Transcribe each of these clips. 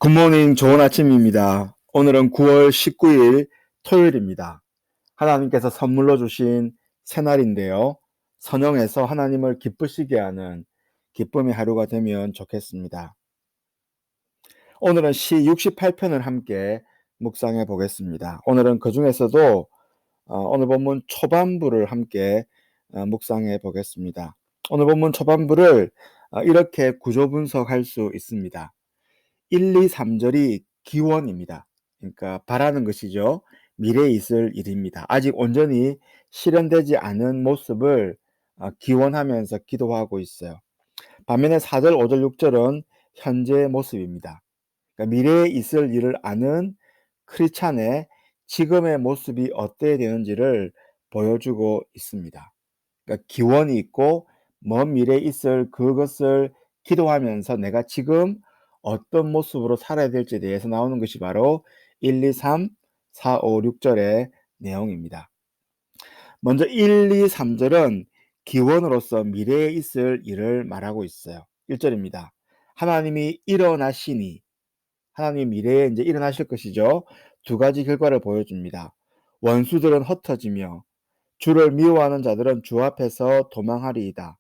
굿모닝 좋은 아침입니다. 오늘은 9월 19일 토요일입니다. 하나님께서 선물로 주신 새날인데요. 선영해서 하나님을 기쁘시게 하는 기쁨의 하루가 되면 좋겠습니다. 오늘은 시 68편을 함께 묵상해 보겠습니다. 오늘은 그 중에서도 오늘 본문 초반부를 함께 묵상해 보겠습니다. 오늘 본문 초반부를 이렇게 구조 분석할 수 있습니다. 1, 2, 3절이 기원입니다. 그러니까 바라는 것이죠. 미래에 있을 일입니다. 아직 온전히 실현되지 않은 모습을 기원하면서 기도하고 있어요. 반면에 4절, 5절, 6절은 현재의 모습입니다. 그러니까 미래에 있을 일을 아는 크리스찬의 지금의 모습이 어때야 되는지를 보여주고 있습니다. 그러니까 기원이 있고 먼 미래에 있을 그것을 기도하면서 내가 지금 어떤 모습으로 살아야 될지에 대해서 나오는 것이 바로 1, 2, 3, 4, 5, 6절의 내용입니다. 먼저 1, 2, 3절은 기원으로서 미래에 있을 일을 말하고 있어요. 1절입니다. 하나님이 일어나시니, 하나님 미래에 이제 일어나실 것이죠. 두 가지 결과를 보여줍니다. 원수들은 흩어지며 주를 미워하는 자들은 주 앞에서 도망하리이다.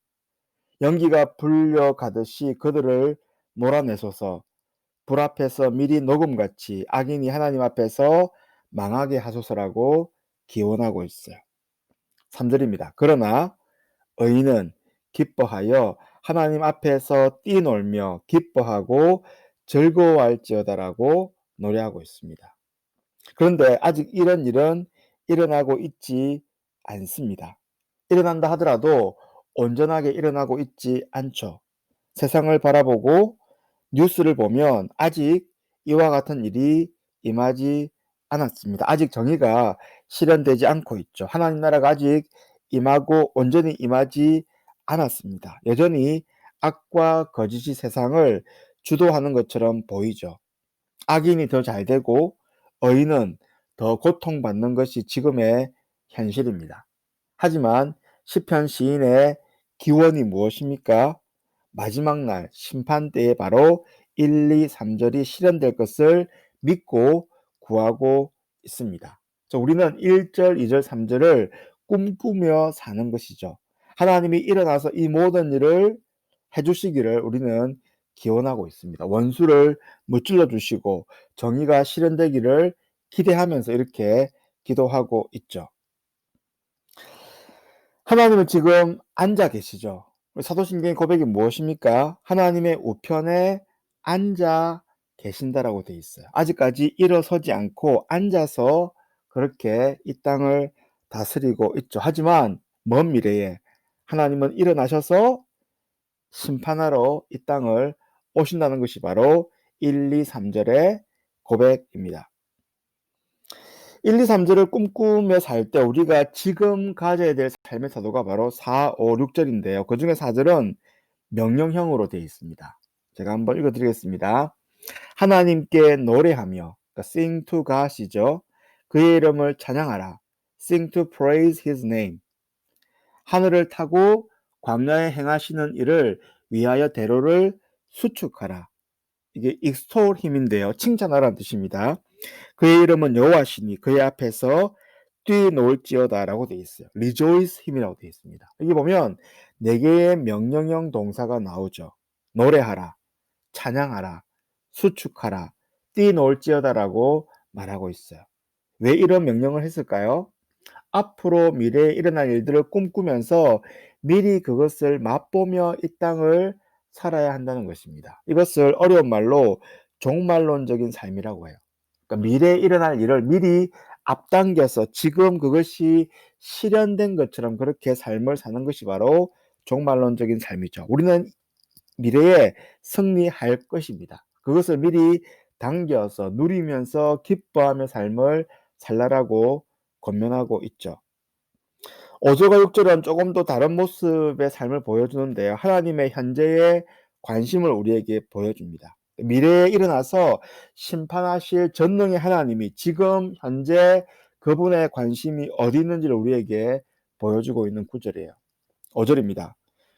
연기가 불려가듯이 그들을 몰아내소서. 불 앞에서 미리 녹음같이 악인이 하나님 앞에서 망하게 하소서라고 기원하고 있어요. 3절입니다. 그러나 의인은 기뻐하여 하나님 앞에서 뛰놀며 기뻐하고 즐거워할지어다라고 노래하고 있습니다. 그런데 아직 이런 일은 일어나고 있지 않습니다. 일어난다 하더라도 온전하게 일어나고 있지 않죠. 세상을 바라보고 뉴스를 보면 아직 이와 같은 일이 임하지 않았습니다. 아직 정의가 실현되지 않고 있죠. 하나님 나라가 아직 임하고 온전히 임하지 않았습니다. 여전히 악과 거짓이 세상을 주도하는 것처럼 보이죠. 악인이 더 잘되고 의인은 더 고통받는 것이 지금의 현실입니다. 하지만 시편 시인의 기원이 무엇입니까? 마지막 날 심판 때에 바로 1, 2, 3절이 실현될 것을 믿고 구하고 있습니다. 우리는 1절, 2절, 3절을 꿈꾸며 사는 것이죠. 하나님이 일어나서 이 모든 일을 해주시기를 우리는 기원하고 있습니다. 원수를 무찔러 주시고 정의가 실현되기를 기대하면서 이렇게 기도하고 있죠. 하나님은 지금 앉아 계시죠. 사도신경의 고백이 무엇입니까? 하나님의 우편에 앉아 계신다라고 되어 있어요. 아직까지 일어서지 않고 앉아서 그렇게 이 땅을 다스리고 있죠. 하지만 먼 미래에 하나님은 일어나셔서 심판하러 이 땅을 오신다는 것이 바로 1, 2, 3절의 고백입니다. 1, 2, 3절을 꿈꾸며 살 때 우리가 지금 가져야 될 삶의 태도가 바로 4, 5, 6절인데요. 그 중에 4절은 명령형으로 되어 있습니다. 제가 한번 읽어드리겠습니다. 하나님께 노래하며, 그러니까 sing to God이죠. 그의 이름을 찬양하라. sing to praise his name. 하늘을 타고 광야에 행하시는 일을 위하여 대로를 수축하라. 이게 extol 힘인데요. 칭찬하라는 뜻입니다. 그의 이름은 여호와시니 그의 앞에서 뛰놀지어다라고 되어 있어요. rejoice 힘이라고 되어 있습니다. 여기 보면 네 개의 명령형 동사가 나오죠. 노래하라, 찬양하라, 수축하라, 뛰놀지어다라고 말하고 있어요. 왜 이런 명령을 했을까요? 앞으로 미래에 일어날 일들을 꿈꾸면서 미리 그것을 맛보며 이 땅을 살아야 한다는 것입니다. 이것을 어려운 말로 종말론적인 삶이라고 해요. 그러니까 미래에 일어날 일을 미리 앞당겨서 지금 그것이 실현된 것처럼 그렇게 삶을 사는 것이 바로 종말론적인 삶이죠. 우리는 미래에 승리할 것입니다. 그것을 미리 당겨서 누리면서 기뻐하며 삶을 살라라고 권면하고 있죠. 5절과 6절은 조금 더 다른 모습의 삶을 보여주는데요. 하나님의 현재의 관심을 우리에게 보여줍니다. 미래에 일어나서 심판하실 전능의 하나님이 지금 현재 그분의 관심이 어디 있는지를 우리에게 보여주고 있는 구절이에요. 5절입니다.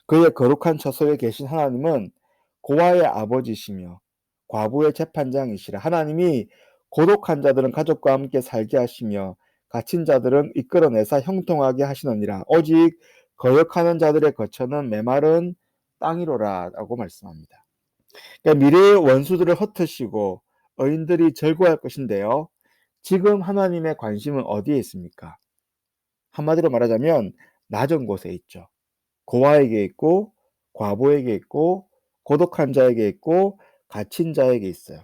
그의 거룩한 처소에 계신 하나님은 고아의 아버지시며 과부의 재판장이시라. 하나님이 고독한 자들은 가족과 함께 살게 하시며 갇힌 자들은 이끌어내사 형통하게 하시느니라. 오직 거역하는 자들의 거처는 메마른 땅이로라 라고 말씀합니다. 그러니까 미래의 원수들을 흩으시고 의인들이 절구할 것인데요. 지금 하나님의 관심은 어디에 있습니까? 한마디로 말하자면 낮은 곳에 있죠. 고아에게 있고 과부에게 있고 고독한 자에게 있고 갇힌 자에게 있어요.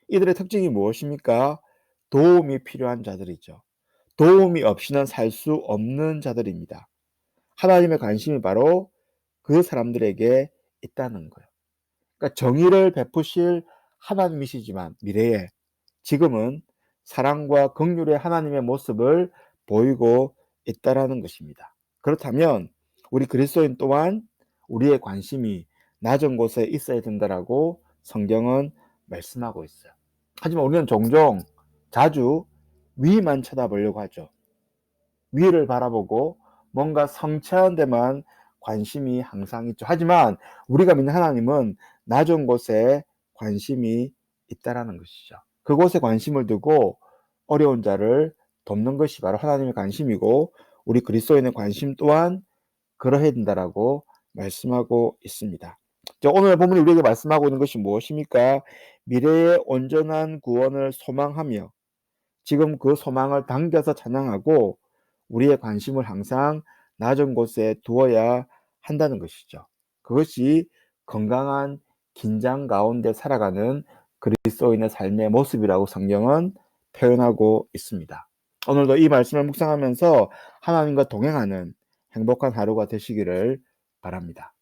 이들의 특징이 무엇입니까? 도움이 필요한 자들이죠. 도움이 없이는 살 수 없는 자들입니다. 하나님의 관심이 바로 그 사람들에게 있다는 거예요. 그러니까 정의를 베푸실 하나님이시지만 미래에 지금은 사랑과 긍휼의 하나님의 모습을 보이고 있다라는 것입니다. 그렇다면 우리 그리스도인 또한 우리의 관심이 낮은 곳에 있어야 된다라고 성경은 말씀하고 있어요. 하지만 우리는 종종 자주 위만 쳐다보려고 하죠. 위를 바라보고 뭔가 성취하는 데만 관심이 항상 있죠. 하지만 우리가 믿는 하나님은 낮은 곳에 관심이 있다라는 것이죠. 그곳에 관심을 두고 어려운 자를 돕는 것이 바로 하나님의 관심이고 우리 그리스도인의 관심 또한 그러해야 된다라고 말씀하고 있습니다. 오늘 본문이 우리에게 말씀하고 있는 것이 무엇입니까? 미래의 온전한 구원을 소망하며 지금 그 소망을 당겨서 찬양하고 우리의 관심을 항상 낮은 곳에 두어야 한다는 것이죠. 그것이 건강한 긴장 가운데 살아가는 그리스도인의 삶의 모습이라고 성경은 표현하고 있습니다. 오늘도 이 말씀을 묵상하면서 하나님과 동행하는 행복한 하루가 되시기를 바랍니다.